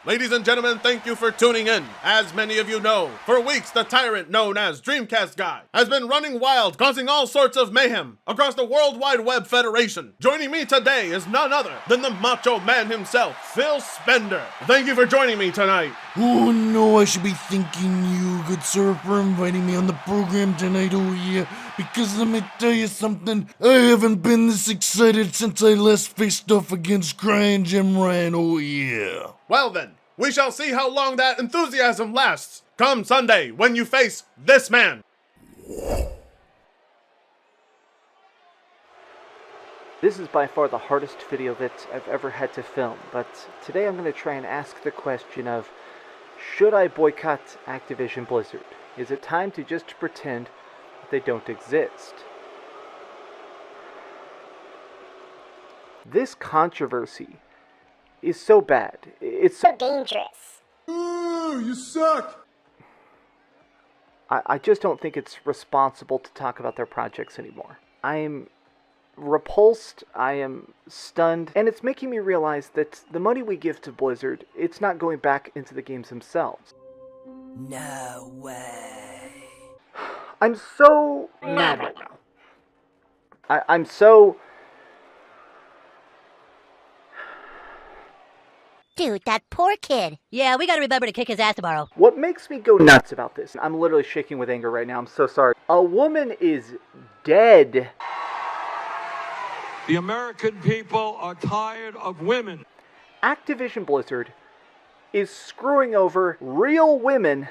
Ladies and gentlemen, thank you for tuning in. As many of you know, for weeks the tyrant known as Dreamcast Guy has been running wild, causing all sorts of mayhem across the World Wide Web Federation. Joining me today is none other than the Macho Man himself, Phil Spender. Thank you for joining me tonight. Oh no, I should be thanking you, good sir, for inviting me on the program tonight, oh yeah. Because let me tell you something, I haven't been this excited since I last faced off against Crying Jim Ryan, oh yeah. Well then, we shall see how long that enthusiasm lasts come Sunday when you face this man. This is by far the hardest video that I've ever had to film, but today I'm going to try and ask the question of, should I boycott Activision Blizzard? Is it time to just pretend that they don't exist? This controversy is so bad. It's so dangerous. Ooh, you suck! I just don't think it's responsible to talk about their projects anymore. I am repulsed, I am stunned, and it's making me realize that the money we give to Blizzard, it's not going back into the games themselves. No way. I'm so mad right now. I'm so... Dude, that poor kid. Yeah, we gotta remember to kick his ass tomorrow. What makes me go nuts about this, I'm literally shaking with anger right now, I'm so sorry. A woman is dead. The American people are tired of women. Activision Blizzard is screwing over real women.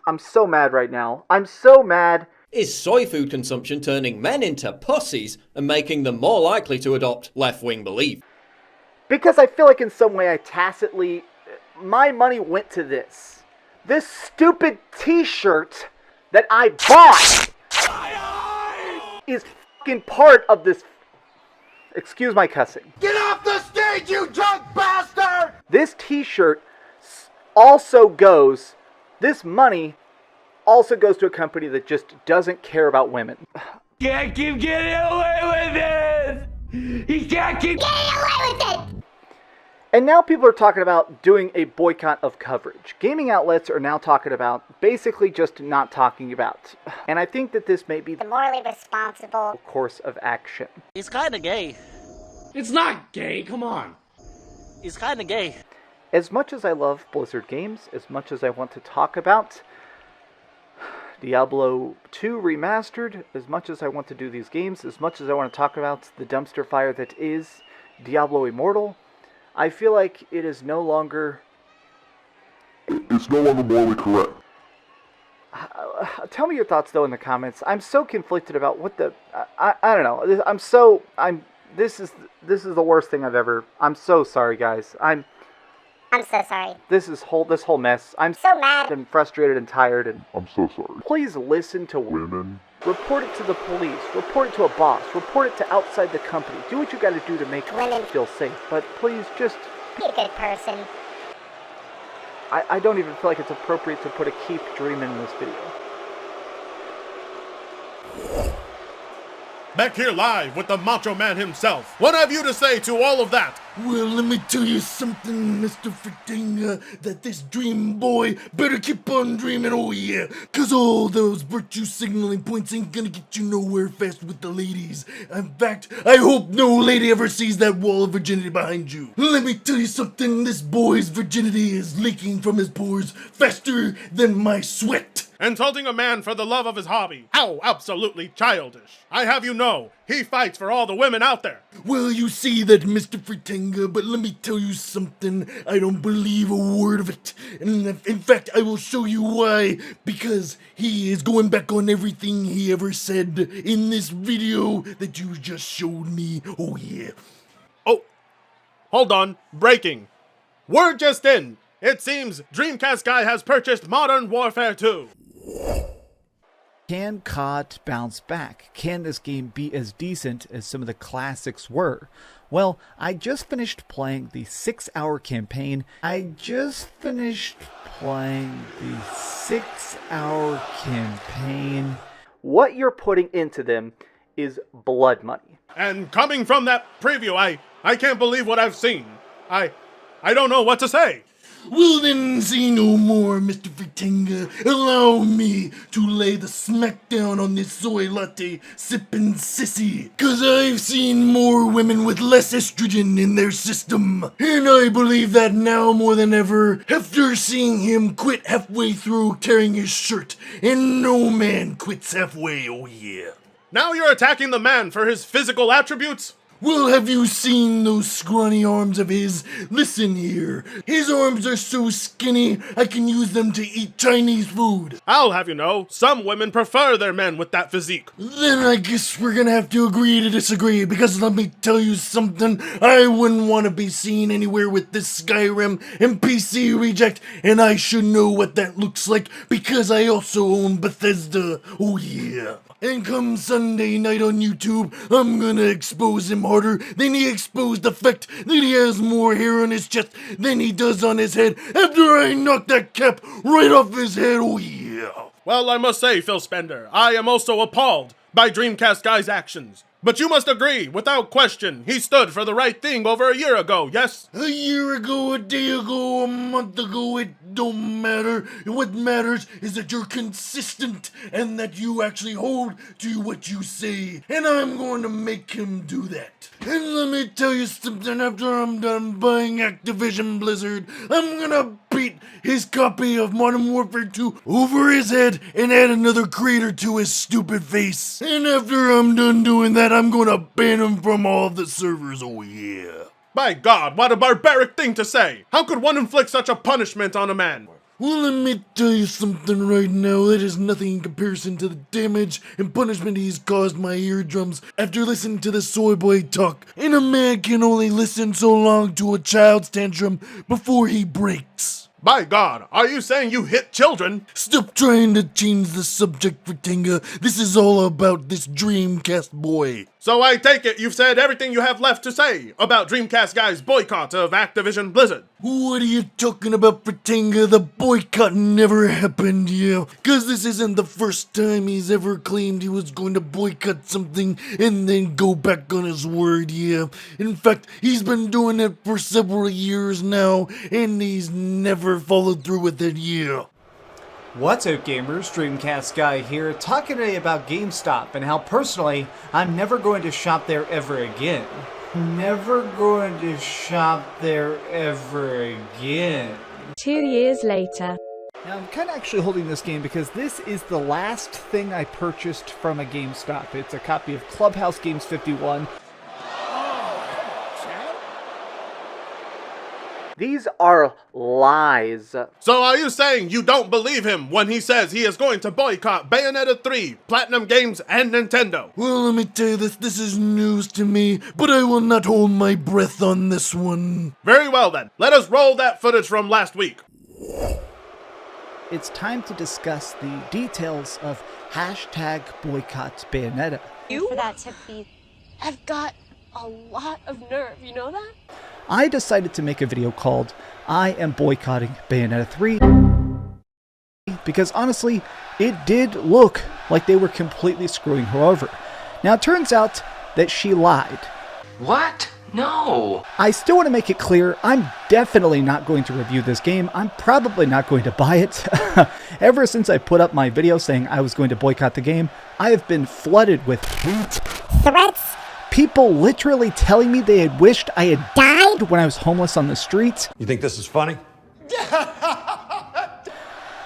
I'm so mad right now. I'm so mad. Is soy food consumption turning men into pussies and making them more likely to adopt left-wing belief? Because I feel like in some way I tacitly... My money went to this. This stupid t-shirt that I bought is fucking part of this... Excuse my cussing. Get off the stage, you drunk bastard! This t-shirt also goes... This money also goes to a company that just doesn't care about women. Can't keep getting away with this! He can't keep Get away with it! And now people are talking about doing a boycott of coverage. Gaming outlets are now talking about basically just not talking about. And I think that this may be The morally responsible. course of action. He's kinda gay. It's not gay, come on. He's kinda gay. As much as I love Blizzard games, as much as I want to talk about Diablo 2 Remastered, as much as I want to do these games, as much as I want to talk about the dumpster fire that is Diablo Immortal, I feel like it is no longer... It's no longer morally correct. Tell me your thoughts, though, in the comments. I'm so conflicted about what the... I don't know. This is the worst thing I've ever... I'm so sorry, guys. I'm so sorry. This whole mess. I'm So mad. and frustrated and tired, and... I'm so sorry. Please listen to Women. Report it to the police. Report it to a boss. Report it to outside the company. Do what you gotta do to make Women. them feel safe. But please, just... Be a good person. I don't even feel like it's appropriate to put a keep dreaming in this video. Back here live with the Macho Man himself. What have you to say to all of that? Well, let me tell you something, Mr. Fritinga, that this dream boy better keep on dreaming, oh yeah, cause all those virtue signaling points ain't gonna get you nowhere fast with the ladies. In fact, I hope no lady ever sees that wall of virginity behind you. Let me tell you something, this boy's virginity is leaking from his pores faster than my sweat. Insulting a man for the love of his hobby. How absolutely childish. I have you know, he fights for all the women out there. Well, you see that, Mr. Fritinga, but let me tell you something. I don't believe a word of it. And in fact, I will show you why. Because he is going back on everything he ever said in this video that you just showed me. Oh, yeah. Oh, hold on. Breaking. Word just in. It seems Dreamcast Guy has purchased Modern Warfare 2. Can COD bounce back? Can this game be as decent as some of the classics were? Well, I just finished playing the 6-hour campaign. What you're putting into them is blood money. And coming from that preview, I can't believe what I've seen. I don't know what to say. Well then, say no more, Mr. Fritinga. Allow me to lay the smackdown on this soy latte sippin' sissy. Cause I've seen more women with less estrogen in their system. And I believe that now more than ever, after seeing him quit halfway through tearing his shirt. And no man quits halfway, oh yeah. Now you're attacking the man for his physical attributes? Well, have you seen those scrawny arms of his? Listen here. His arms are so skinny, I can use them to eat Chinese food. I'll have you know, some women prefer their men with that physique. Then I guess we're gonna have to agree to disagree, because let me tell you something. I wouldn't want to be seen anywhere with this Skyrim and PC reject, and I should know what that looks like, because I also own Bethesda. Oh yeah. And come Sunday night on YouTube, I'm gonna expose him harder than he exposed the fact that he has more hair on his chest than he does on his head after I knock that cap right off his head, oh yeah. Well, I must say, Phil Spender, I am also appalled by Dreamcast Guy's actions. But you must agree, without question, he stood for the right thing over a year ago, yes? A year ago, a day ago, a month ago, it don't matter. What matters is that you're consistent and that you actually hold to what you say. And I'm going to make him do that. And let me tell you something, after I'm done buying Activision Blizzard, I'm gonna beat his copy of Modern Warfare 2 over his head and add another crater to his stupid face. And after I'm done doing that, I'm gonna ban him from all the servers, oh yeah. By God, what a barbaric thing to say! How could one inflict such a punishment on a man? Well, let me tell you something right now. That is nothing in comparison to the damage and punishment he's caused my eardrums after listening to the soy boy talk. And a man can only listen so long to a child's tantrum before he breaks. By God, are you saying you hit children? Stop trying to change the subject, Fritinga. This is all about this Dreamcast boy. So I take it you've said everything you have left to say about Dreamcast Guy's boycott of Activision Blizzard. What are you talking about, Fritinga? The boycott never happened, yeah. Cause this isn't the first time he's ever claimed he was going to boycott something and then go back on his word, yeah. In fact, he's been doing it for several years now, and he's never followed through with it, yeah. What's up, gamers? Dreamcast Guy here, talking today about GameStop and how personally I'm never going to shop there ever again. Never going to shop there ever again. 2 years later. Now I'm kind of actually holding this game because this is the last thing I purchased from a GameStop. It's a copy of Clubhouse Games 51. These are lies. So are you saying you don't believe him when he says he is going to boycott Bayonetta 3, Platinum Games, and Nintendo? Well, let me tell you this is news to me, but I will not hold my breath on this one. Very well then, let us roll that footage from last week. It's time to discuss the details of hashtag boycott Bayonetta. You for that to be. I've got a lot of nerve, you know that? I decided to make a video called I Am Boycotting Bayonetta 3 because honestly, it did look like they were completely screwing her over. Now it turns out that she lied. What? No. I still want to make it clear, I'm definitely not going to review this game. I'm probably not going to buy it. Ever since I put up my video saying I was going to boycott the game, I have been flooded with hate, threats, people literally telling me they had wished I had died when I was homeless on the streets. You think this is funny?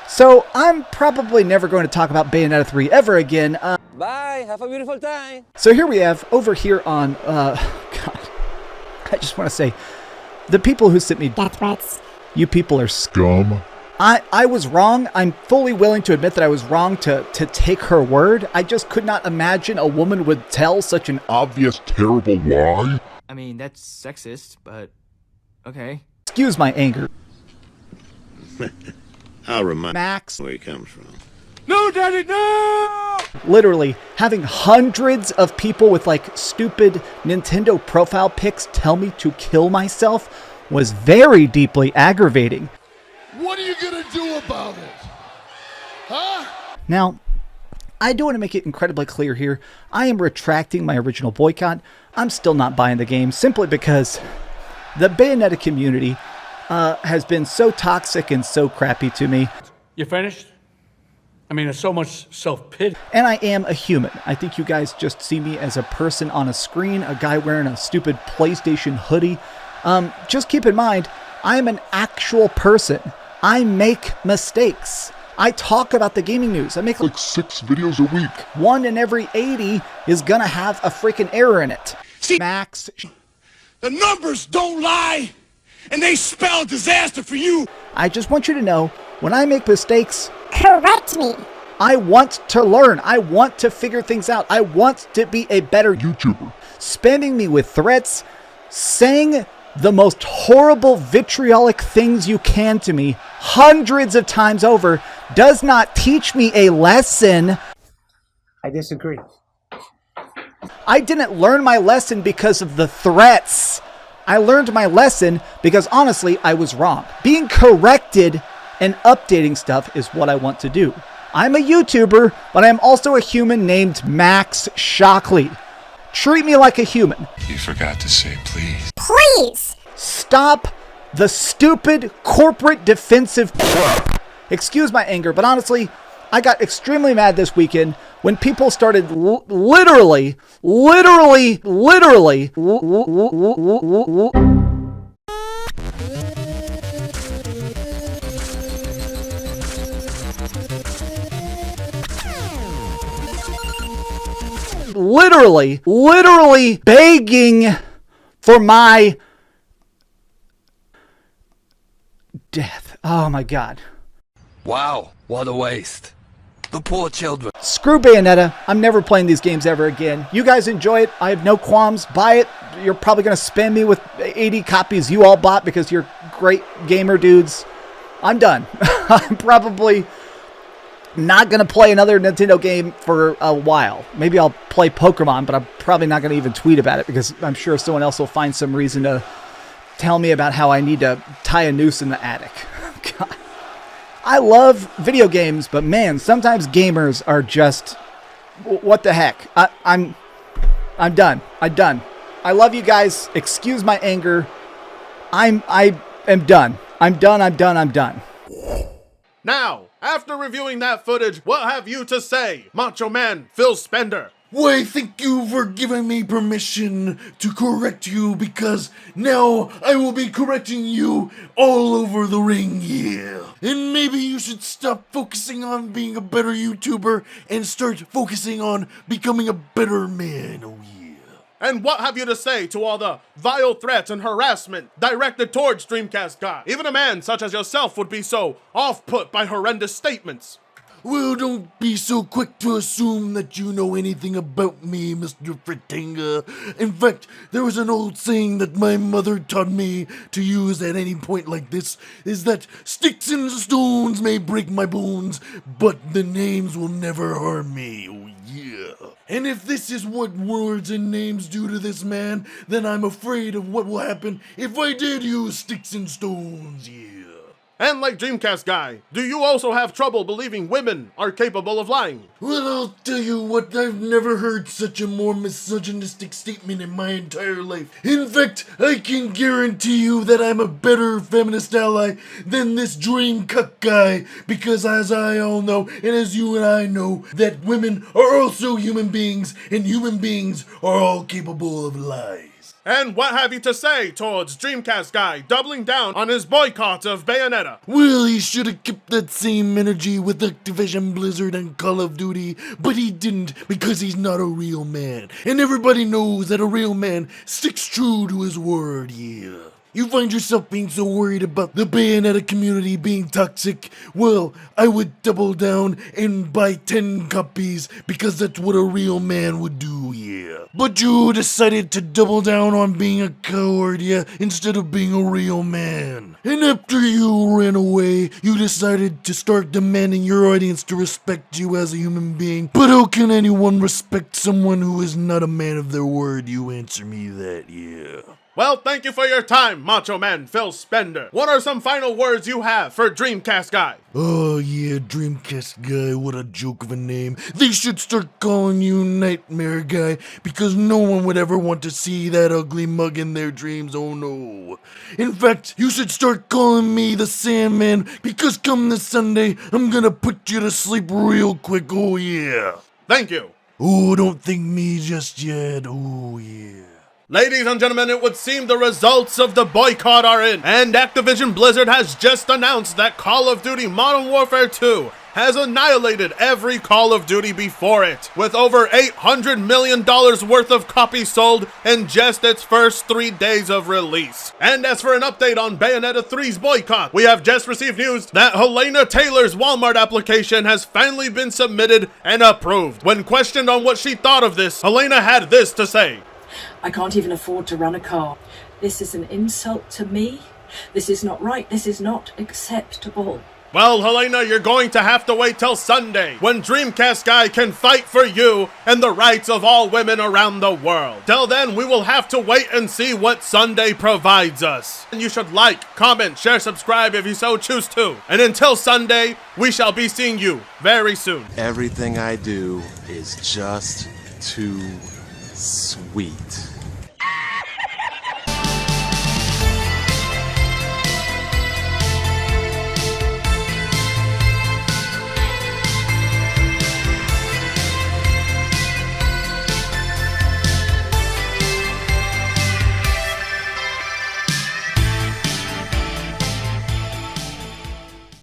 So I'm probably never going to talk about Bayonetta 3 ever again. Bye, have a beautiful time. So here we have, over here on, God, I just want to say, the people who sent me death threats, you people are scum. I was wrong. I'm fully willing to admit that I was wrong to take her word. I just could not imagine a woman would tell such an obvious, terrible lie. I mean, that's sexist, but okay. Excuse my anger. I'll remind Max where he comes from. No, Daddy, no! Literally, having hundreds of people with like stupid Nintendo profile pics tell me to kill myself was very deeply aggravating. What are you gonna do about it? Huh? Now, I do want to make it incredibly clear here. I am retracting my original boycott. I'm still not buying the game simply because the Bayonetta community has been so toxic and so crappy to me. You finished? I mean, there's so much self-pity. And I am a human. I think you guys just see me as a person on a screen, a guy wearing a stupid PlayStation hoodie. Just keep in mind, I am an actual person. I make mistakes. I talk about the gaming news. I make like 6 videos a week. 1 in every 80 is gonna have a freaking error in it. See, Max, the numbers don't lie, and they spell disaster for you. I just want you to know, when I make mistakes, Correct me. I want to learn. I want to figure things out. I want to be a better YouTuber. Spamming me with threats, saying the most horrible vitriolic things you can to me hundreds of times over does not teach me a lesson. I disagree. I didn't learn my lesson because of the threats. I learned my lesson because honestly, I was wrong. Being corrected and updating stuff is what I want to do. I'm a YouTuber, but I'm also a human named Max Shockley. Treat me like a human. You forgot to say please. Please! Stop the stupid corporate defensive. Excuse my anger, but honestly, I got extremely mad this weekend when people started literally begging for my death. Oh my God. Wow, what a waste. The poor children. Screw Bayonetta. I'm never playing these games ever again. You guys enjoy it. I have no qualms. Buy it. You're probably going to spam me with 80 copies you all bought because you're great gamer dudes. I'm done. I'm probably not going to play another Nintendo game for a while. Maybe I'll play Pokemon, but I'm probably not going to even tweet about it because I'm sure someone else will find some reason to tell me about how I need to tie a noose in the attic. God. I love video games, but man, sometimes gamers are just, what the heck? I'm done. I'm done. I love you guys. Excuse my anger. I am done. I'm done. Now, after reviewing that footage, what have you to say, Macho Man Phil Spender? Why, thank you for giving me permission to correct you, because now I will be correcting you all over the ring, yeah. And maybe you should stop focusing on being a better YouTuber and start focusing on becoming a better man, oh yeah. And what have you to say to all the vile threats and harassment directed towards Dreamcast Guy? Even a man such as yourself would be so off-put by horrendous statements. Well, don't be so quick to assume that you know anything about me, Mr. Fritinga. In fact, there was an old saying that my mother taught me to use at any point like this, is that sticks and stones may break my bones, but the names will never harm me, oh yeah. And if this is what words and names do to this man, then I'm afraid of what will happen if I did use sticks and stones, yeah. And like Dreamcast Guy, do you also have trouble believing women are capable of lying? Well, I'll tell you what, I've never heard such a more misogynistic statement in my entire life. In fact, I can guarantee you that I'm a better feminist ally than this dream cuck guy, because as I all know, and as you and I know, that women are also human beings, and human beings are all capable of lies. And what have you to say towards Dreamcast Guy doubling down on his boycott of Bayonetta? Well, he should have kept that same energy with Activision Blizzard and Call of Duty, but he didn't because he's not a real man. And everybody knows that a real man sticks true to his word, yeah. You find yourself being so worried about the Bayonetta community being toxic? Well, I would double down and buy 10 copies because that's what a real man would do, yeah. But you decided to double down on being a coward, yeah, instead of being a real man. And after you ran away, you decided to start demanding your audience to respect you as a human being. But how can anyone respect someone who is not a man of their word? You answer me that, yeah. Well, thank you for your time, Macho Man Phil Spender. What are some final words you have for Dreamcast Guy? Oh yeah, Dreamcast Guy, what a joke of a name. They should start calling you Nightmare Guy, because no one would ever want to see that ugly mug in their dreams, oh no. In fact, you should start calling me the Sandman, because come this Sunday, I'm gonna put you to sleep real quick, oh yeah. Thank you. Oh, don't thank me just yet, oh yeah. Ladies and gentlemen, it would seem the results of the boycott are in, and Activision Blizzard has just announced that Call of Duty Modern Warfare 2 has annihilated every Call of Duty before it, with over $800 million worth of copies sold in just its first 3 days of release. And as for an update on Bayonetta 3's boycott, we have just received news that Helena Taylor's Walmart application has finally been submitted and approved. When questioned on what she thought of this, Helena had this to say. I can't even afford to run a car. This is an insult to me. This is not right. This is not acceptable. Well, Helena, you're going to have to wait till Sunday, when Dreamcast Guy can fight for you and the rights of all women around the world. Till then, we will have to wait and see what Sunday provides us. And you should like, comment, share, subscribe if you so choose to. And until Sunday, we shall be seeing you very soon. Everything I do is just too sweet.